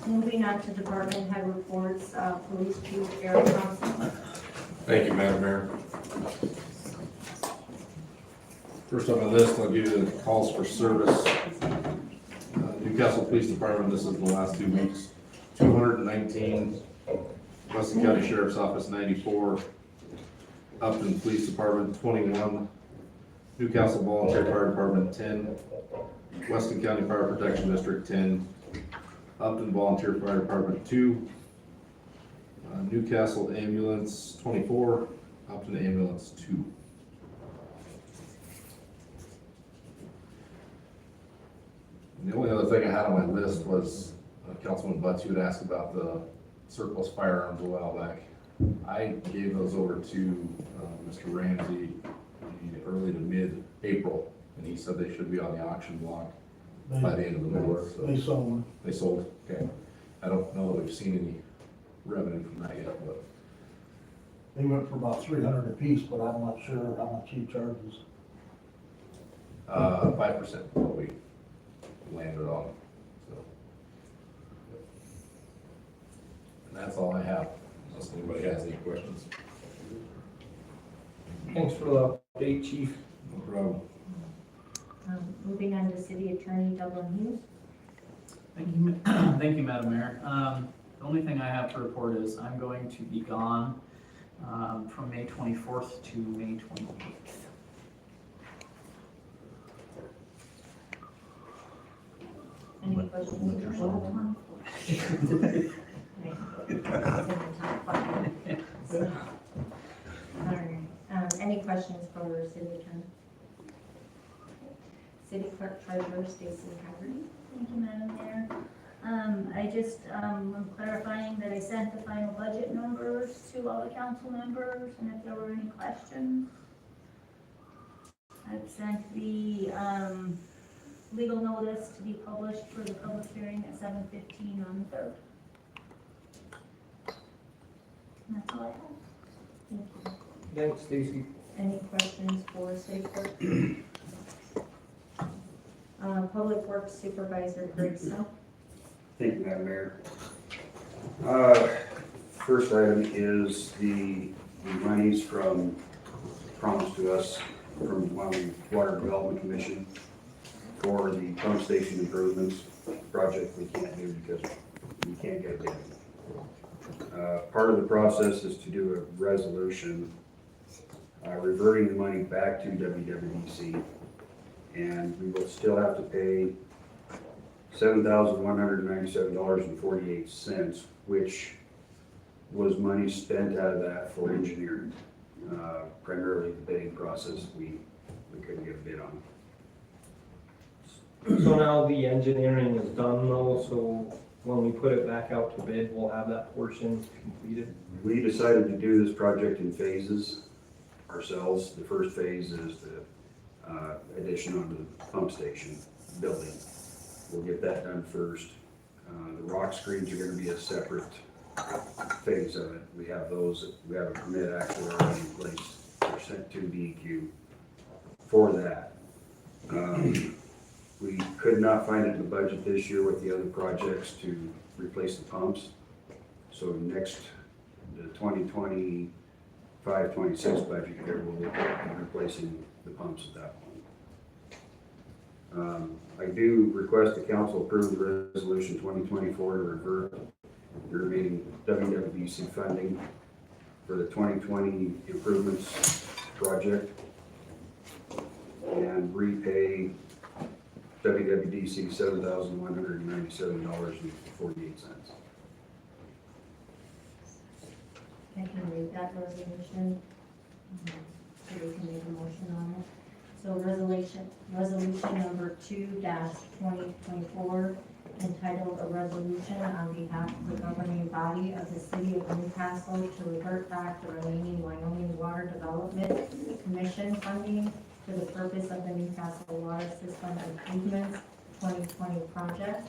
Moving on to department head reports, police chief Eric Thompson. Thank you, Madam Mayor. First on the list, I'll give you the calls for service. Newcastle Police Department, this is the last 2 weeks, 219. Weston County Sheriff's Office, 94. Upton Police Department, 21. Newcastle Volunteer Fire Department, 10. Weston County Fire Protection District, 10. Upton Volunteer Fire Department, 2. Newcastle Ambulance, 24. Upton Ambulance, 2. And the only other thing I had on my list was Councilman Butts, you had asked about the surplus firearms a while back. I gave those over to Mr. Ramsey in early to mid-April, and he said they should be on the auction block by the end of the month. So They sold them. they sold, okay. I don't know that we've seen any revenue from that yet, but They went for about 300 apiece, but I'm not sure how much he charges. 5% what we landed on, so. And that's all I have, unless anybody has any questions. Thanks for the update, chief. No problem. Moving on to City Attorney Dublin Hughes. Thank you, thank you, Madam Mayor. The only thing I have to report is I'm going to be gone from May 24th to May 28th. Any questions? Any questions for City Attorney? City Clerk Treasurer Stacy Haverty. Thank you, Madam Mayor. I'm clarifying that I sent the final budget numbers to all the council members, and if there were any questions. I've sent the, legal notice to be published for the public hearing at 7:15 on the 3rd. And that's all I have. Thank you. Thanks, Stacy. Any questions for City Clerk? Public Works Supervisor Greg Snow. Thank you, Madam Mayor. First item is the monies promised to us from Wyoming Water Development Commission for the pump station improvements project we can't do because we can't get a bid. Part of the process is to do a resolution reverting the money back to WWDC, and we will still have to pay $7,197.48, which was money spent out of that for engineering, primarily the bidding process we couldn't get a bid on. So now the engineering is done though, so when we put it back out to bid, we'll have that portion completed. We decided to do this project in phases ourselves. The first phase is the addition onto the pump station building. We'll get that done first. The rock screens are gonna be a separate phase of it. We have those, we have a permit actually already in place. They're sent to DEQ for that. We could not find it in the budget this year with the other projects to replace the pumps. So next, the 2025-26 budget year, we'll look at replacing the pumps at that point. I do request the council approve the resolution 2024 to revert the remaining WWDC funding for the 2020 improvements project and repay WWDC $7,197.48. I can read that resolution, so we can make a motion on it. So resolution number 2-2024, entitled a resolution on behalf of the governing body of the city of Newcastle to revert back the remaining Wyoming Water Development Commission funding for the purpose of the Newcastle Water System Improvements 2020 project.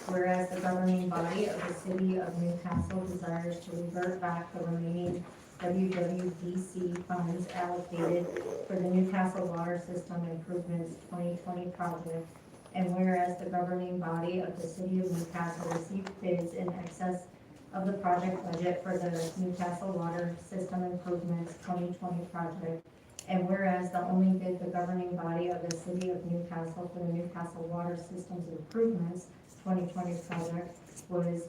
Whereas the governing body of the city of Newcastle desires to revert back the remaining WWDC funds allocated for the Newcastle Water System Improvements 2020 project. And whereas the governing body of the city of Newcastle received bids in excess of the project budget for the Newcastle Water System Improvements 2020 project. And whereas the only bid the governing body of the city of Newcastle for the Newcastle Water Systems Improvements 2020 project was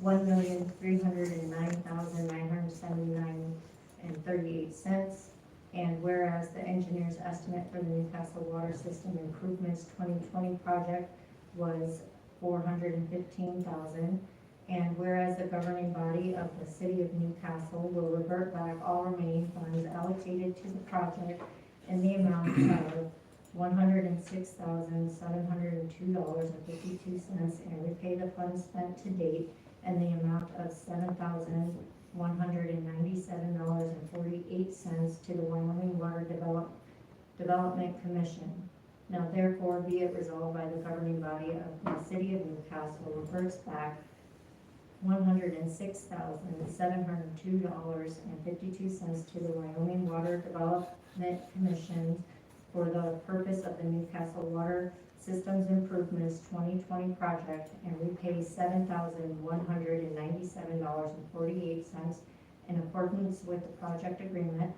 $1,309,979.38. And whereas the engineer's estimate for the Newcastle Water System Improvements 2020 project was $415,000. And whereas the governing body of the city of Newcastle will revert back all remaining funds allocated to the project in the amount of $106,702.52 and repay the funds spent to date and the amount of $7,197.48 to the Wyoming Water Development Commission. Now therefore be it resolved by the governing body of the city of Newcastle reverts back $106,702.52 to the Wyoming Water Development Commission for the purpose of the Newcastle Water Systems Improvements 2020 project, and repay $7,197.48 in accordance with the project agreement.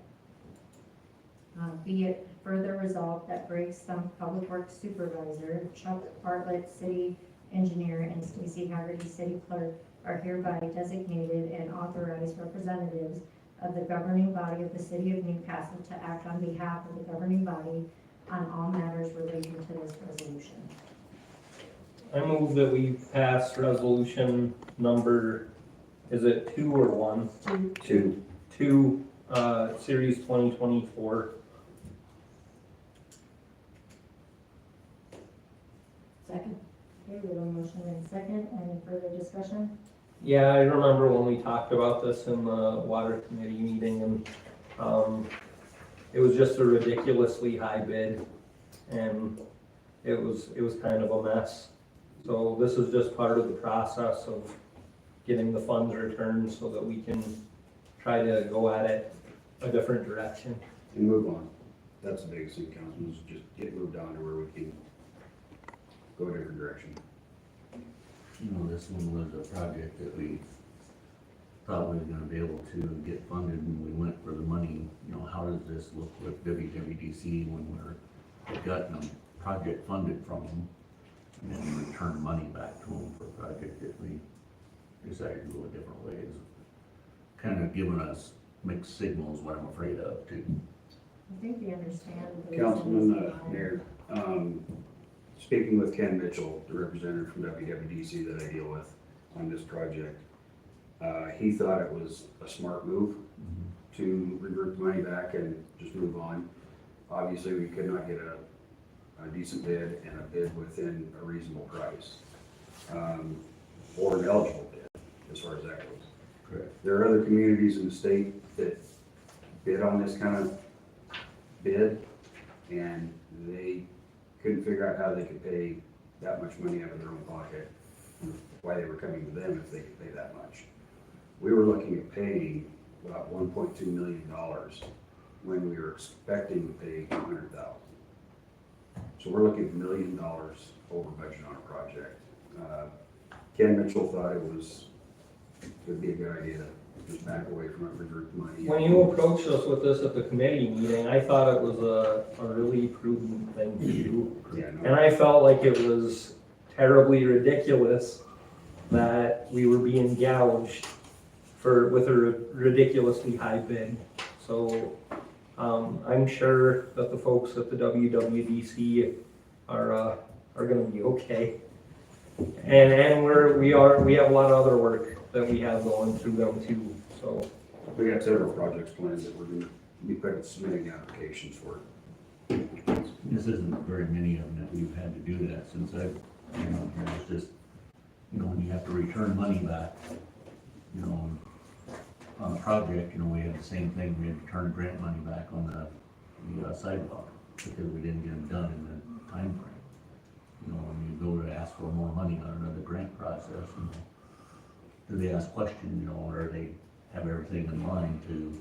Be it further resolved that Greg Stump, Public Works Supervisor, Chuck Bartlett, City Engineer, and Stacy Haggerty, City Clerk, are hereby designated and authorized representatives of the governing body of the City of Newcastle to act on behalf of the governing body on all matters relating to this resolution. I move that we pass resolution number, is it 2 or 1? 2. 2, series 2024. Second. Okay, we have a motion and a second. Any further discussion? Yeah, I remember when we talked about this in the water committee meeting, and it was just a ridiculously high bid, and it was kind of a mess. So this is just part of the process of getting the funds returned so that we can try to go at it a different direction. And move on. That's the biggest thing, Councilman, is just get moved on to where we can go a different direction. You know, this one was a project that we thought we were gonna be able to get funded, and we went for the money. You know, how does this look with WWDC when we're getting a project funded from them, and then we return money back to them for a project that we decided to go a different way? It's kind of giving us mixed signals, what I'm afraid of too. I think we understand. the Councilman, reasons why. Mayor, speaking with Ken Mitchell, the representative from WWDC that I deal with on this project, he thought it was a smart move to revert the money back and just move on. Obviously, we could not get a decent bid and a bid within a reasonable price, or an eligible bid, as far as that goes. Correct. There are other communities in the state that bid on this kind of bid, and they couldn't figure out how they could pay that much money out of their own pocket, why they were coming to them if they could pay that much. We were looking at paying about $1.2 million when we were expecting to pay $200,000. So we're looking at $1 million over budget on a project. Ken Mitchell thought it would be a good idea to just back away from it, revert the money. When you approached us with this at the committee meeting, I thought it was a really prudent thing to do. Yeah, no. And I felt like it was terribly ridiculous that we were being gouged with a ridiculously high bid. So I'm sure that the folks at the WWDC are gonna be okay. And we have a lot of other work that we have going through them too, so. We got several projects planned that we're gonna be submitting applications for. This isn't very many of them that we've had to do that since I've been on here. It's just, you know, when you have to return money back, you know, on a project, you know, we had the same thing. We had to turn grant money back on the sidewalk because we didn't get them done in the time frame. You know, when you go to ask for more money on another grant process, you know, do they ask questions, you know, or they have everything in line to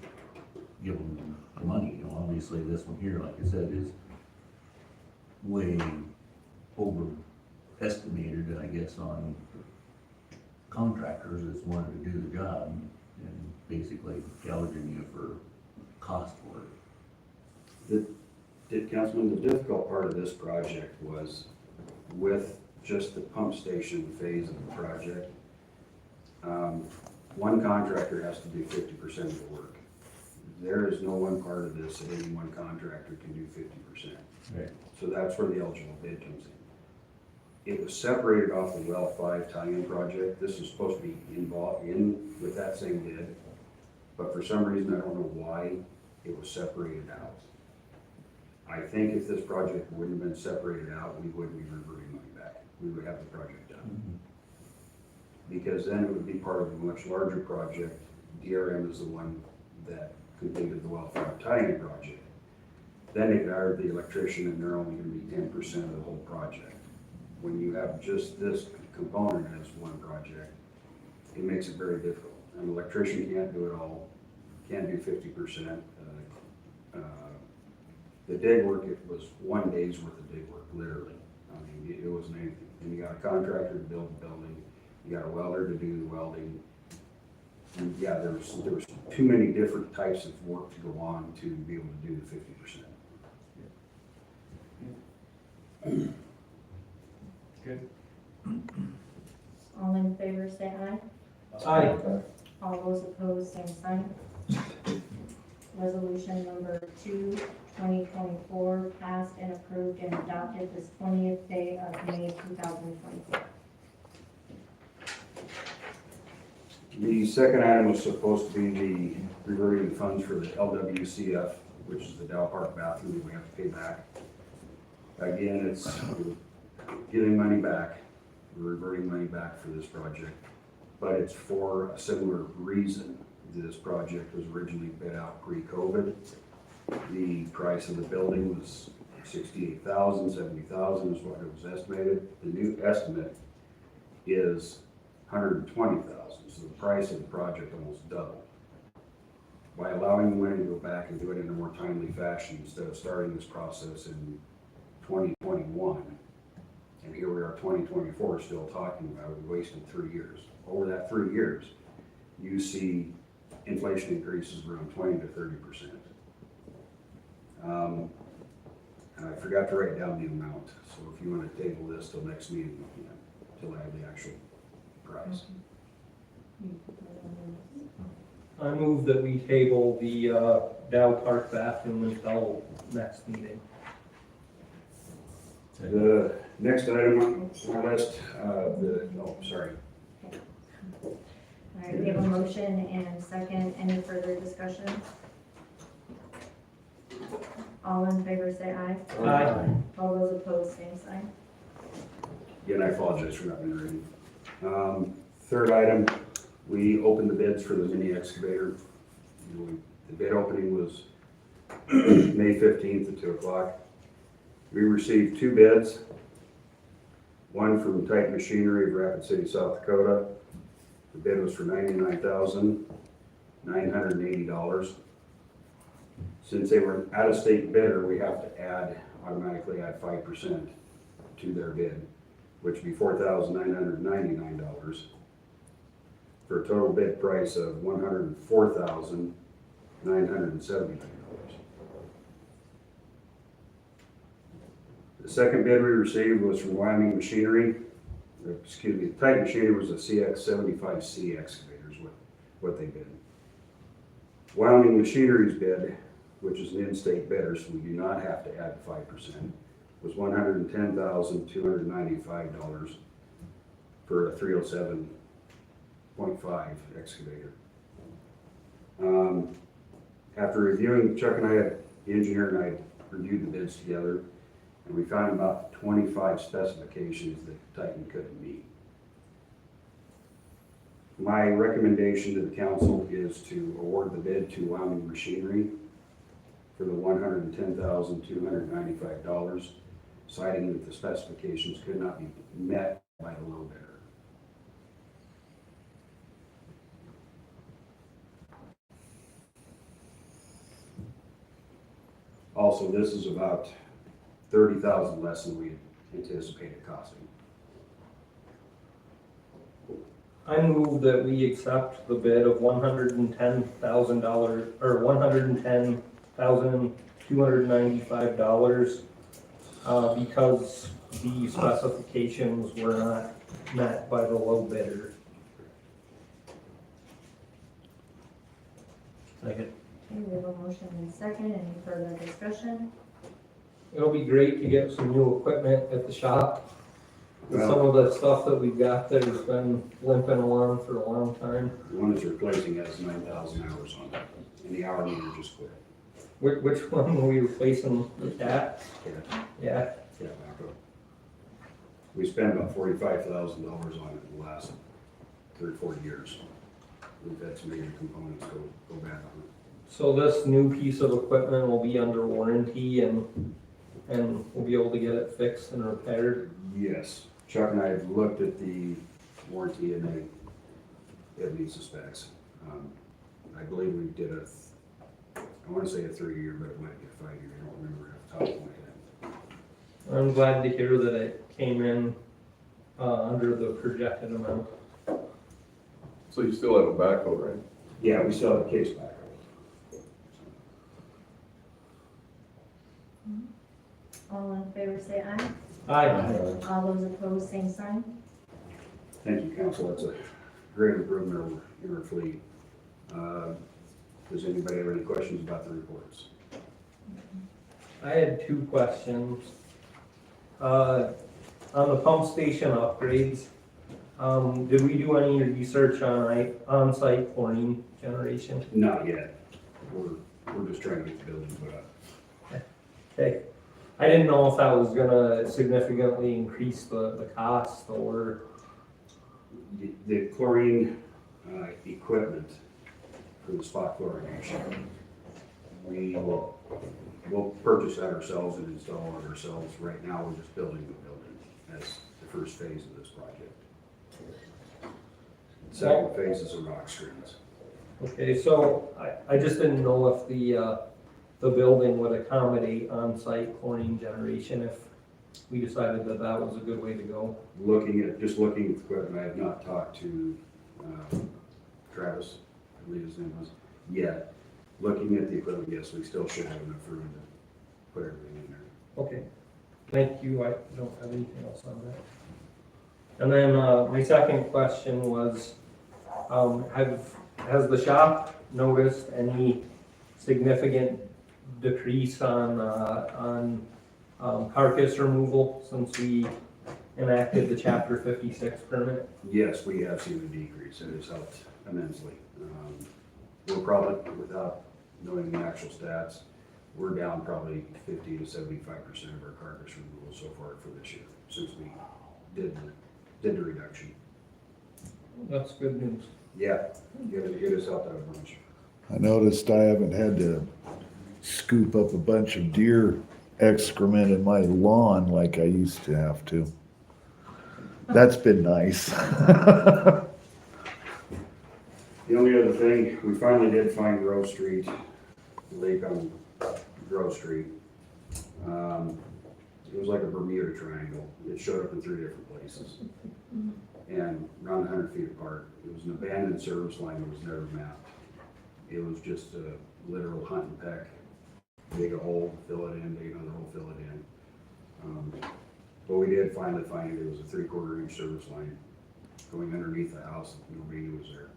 give them the money? You know, obviously this one here, like I said, is way overestimated, I guess, on contractors that's wanted to do the job and basically gouging you for cost for it. Councilman, the difficult part of this project was with just the pump station phase of the project. One contractor has to do 50% of the work. There is no one part of this that any one contractor can do 50%. Right. So that's where the eligible bid comes in. It was separated off the Well 5 tie-in project. This is supposed to be involved in with that same bid, but for some reason, I don't know why it was separated out. I think if this project wouldn't have been separated out, we wouldn't be reverting money back. We would have the project done. because then it would be part of a much larger project. DRM is the one that completed the welfare tie-in project. Then they hired the electrician and they're only gonna be 10% of the whole project. When you have just this component as one project, it makes it very difficult. An electrician can't do it all, can't do 50%. The dig work, it was 1 day's worth of dig work, literally. I mean, it wasn't anything. And you got a contractor to build the building, you got a welder to do the welding. And yeah, there was too many different types of work to go on to be able to do the 50%. Good. All in favor, say aye. Aye. All those opposed, same sign. Resolution number 2, 2024, passed and approved and adopted this 20th day of May 2024. The second item was supposed to be the reverting funds for the LWCF, which is the Dow Park bathroom that we have to pay back. Again, it's getting money back, we're reverting money back for this project, but it's for a similar reason. This project was originally bid out pre-COVID. The price of the building was $68,000, $70,000 is what it was estimated. The new estimate is $120,000, so the price of the project almost doubled. By allowing the money to go back and do it in a more timely fashion instead of starting this process in 2021, and here we are 2024 still talking about it, we wasted 3 years. Over that 3 years, you see inflation increases around 20 to 30%. And I forgot to write down the amount, so if you want to table this till next meeting, you can, till I have the actual price. I move that we table the Dow Park bathroom until next meeting. The next item on my list, sorry. All right, we have a motion and second. Any further discussion? All in favor, say aye. Aye. All those opposed, same sign. Again, I apologize for not being ready. Third item, we opened the bids for the mini excavator. The bid opening was May 15th at 2 o'clock. We received 2 bids. One from Titan Machinery of Rapid City, South Dakota. The bid was for $99,980. Since they were an out-of-state bidder, we have to automatically add 5% to their bid, which would be $4,999 for a total bid price of $104,979. The second bid we received was from Wyoming Machinery. The Titan Machinery was a CX75C excavator is what they bid. Wyoming Machinery's bid, which is an in-state bidder, so we do not have to add 5%, was $110,295 for a 307.5 excavator. After reviewing, Chuck and I, the engineer and I reviewed the bids together, and we found about 25 specifications that Titan couldn't meet. My recommendation to the council is to award the bid to Wyoming Machinery for the $110,295, citing that the specifications could not be met by the low bidder. Also, this is about $30,000 less than we anticipated costing. I move that we accept the bid of $110,000 or $110,295 because the specifications were not met by the low bidder. Second. Okay, we have a motion and second. Any further discussion? It'll be great to get some new equipment at the shop. Some of the stuff that we've got there has been limping along for a long time. The one that's replacing has 9,000 hours on it, and the hour meter just quit. Which one were we replacing with that? Yeah. Yeah, back up. We spent about $45,000 on it in the last 4 years. We've had some major components go bad on it. So this new piece of equipment will be under warranty and we'll be able to get it fixed and repaired? Yes, Chuck and I have looked at the warranty and it meets the specs. I believe we did I want to say a 3-year, but it might be a 5-year, I don't remember off the top of my head. I'm glad to hear that it came in under the projected amount. So you still have a backhoe, right? Yeah, we still have a case back. All in favor, say aye. Aye. All those opposed, same sign. Thank you, council, that's a great improvement in our fleet. Does anybody have any questions about the reports? I had 2 questions. On the pump station upgrades, did we do any research on on-site chlorine generation? Not yet. We're just trying to get the building put up. Okay. I didn't know if that was gonna significantly increase the cost or. The chlorine equipment for the spot chlorination, we'll purchase that ourselves and install it ourselves. Right now, we're just building the building as the first phase of this project. Second phase is the rock screens. Okay, so I just didn't know if the building would accommodate on-site chlorine generation if we decided that that was a good way to go. Looking at the equipment, I have not talked to Travis, I believe his name was, yet. Looking at the equipment, yes, we still should have enough room to put everything in there. Okay, thank you, I don't have anything else on that. And then my second question was, has the shop noticed any significant decrease on carcass removal since we enacted the Chapter 56 permit? Yes, we have seen a decrease. It has helped immensely. We're probably, without knowing the actual stats, we're down probably 50 to 75% of our carcass removal so far for this year, since we did the reduction. That's good news. Yeah, it has helped out a bunch. I noticed I haven't had to scoop up a bunch of deer excrement in my lawn like I used to have to. That's been nice. The only other thing, we finally did find Grove Street, lake on Grove Street. It was like a Bermuda Triangle. It showed up in 3 different places. And around 100 feet apart. It was an abandoned service line that was never mapped. It was just a literal hunt and peck. Dig a hole, fill it in, dig another hole, fill it in. But we did finally find it was a 3/4 inch service line going underneath the house. Nobody knew was there.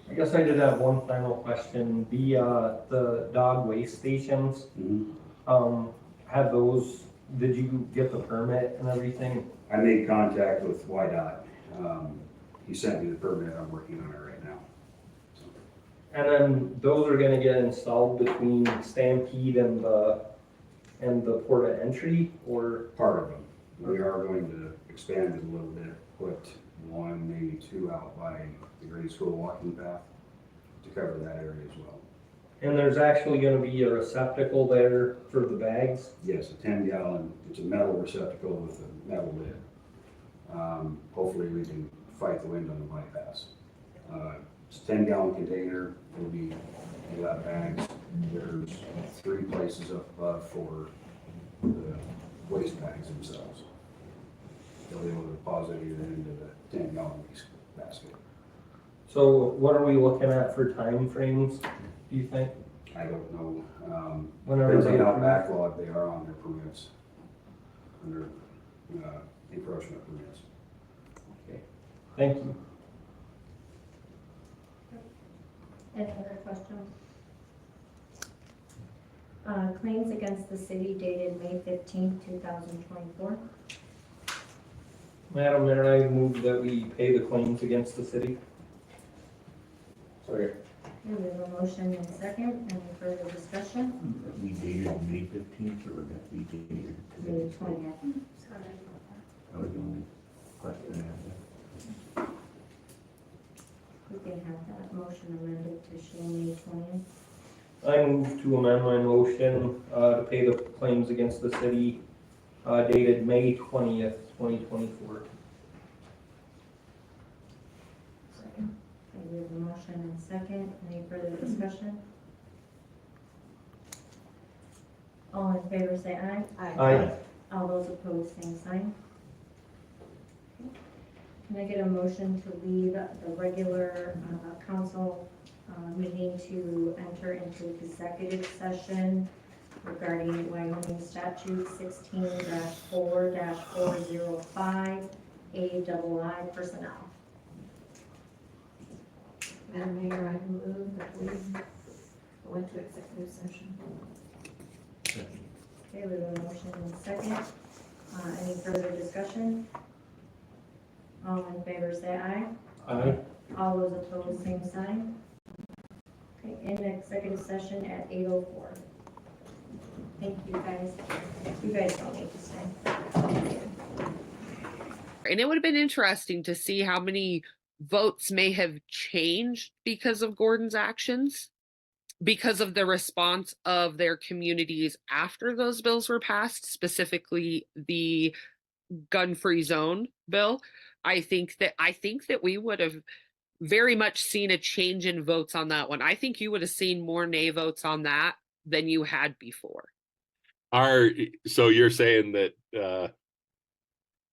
I guess I did have one final question. The dog waste stations, have those, did you get the permit and everything? I made contact with YDOT. He sent me the permit. I'm working on it right now. And then those are gonna get installed between Stampede and the port of entry, or? Part of them. We are going to expand it a little bit, put 1, maybe 2 out by the grade school walking path to cover that area as well. And there's actually gonna be a receptacle there for the bags? Yes, a 10-gallon, it's a metal receptacle with a metal lid. Hopefully we can fight the wind on the bypass. It's a 10-gallon container, you'll have bags. There's 3 places up above for the waste bags themselves. They'll be able to deposit it into the 10-gallon basket. So what are we looking at for time frames, do you think? I don't know. Whenever Depends on they how approve. backlogged they are on their permits, under encroachment permits. Okay, thank you. Any other questions? Claims against the city dated May 15th, 2024. Madam Mayor, I move that we pay the claims against the city. Sorry. We have a motion and a second. Any further discussion? We dated May 15th, or would that be dated May today? 20th. That was the only question I had. We can have that motion amended to show May 20th. I move to amend my motion, to pay the claims against the city, dated May 20th, 2024. Second. Okay, we have a motion and second. Any further discussion? All in favor say aye. Aye. All those opposed, same sign. Okay. Can I get a motion to leave the regular council meeting to enter into executive session regarding Wyoming statute 16-4-405 AII personnel? Madam Mayor, I move that we go into executive session. Okay, we have a motion and a second. Any further discussion? All in favor say aye. Aye. All those opposed, same sign. Okay, in executive session at 8:04. Thank you, guys. You guys don't need to stay. And it would have been interesting to see how many votes may have changed because of Gordon's actions, because of the response of their communities after those bills were passed, specifically the gun-free zone bill. I think that we would have very much seen a change in votes on that one. I think you would have seen more nay votes on that than you had before. So you're saying that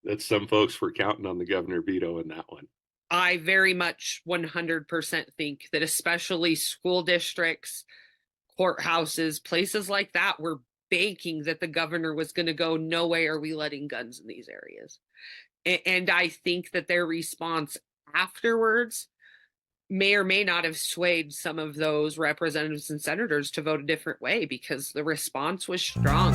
that some folks were counting on the governor veto in that one? I very much 100% think that especially school districts, courthouses, places like that were banking that the governor was going to go, no way are we letting guns in these areas. And I think that their response afterwards may or may not have swayed some of those representatives and senators to vote a different way because the response was strong.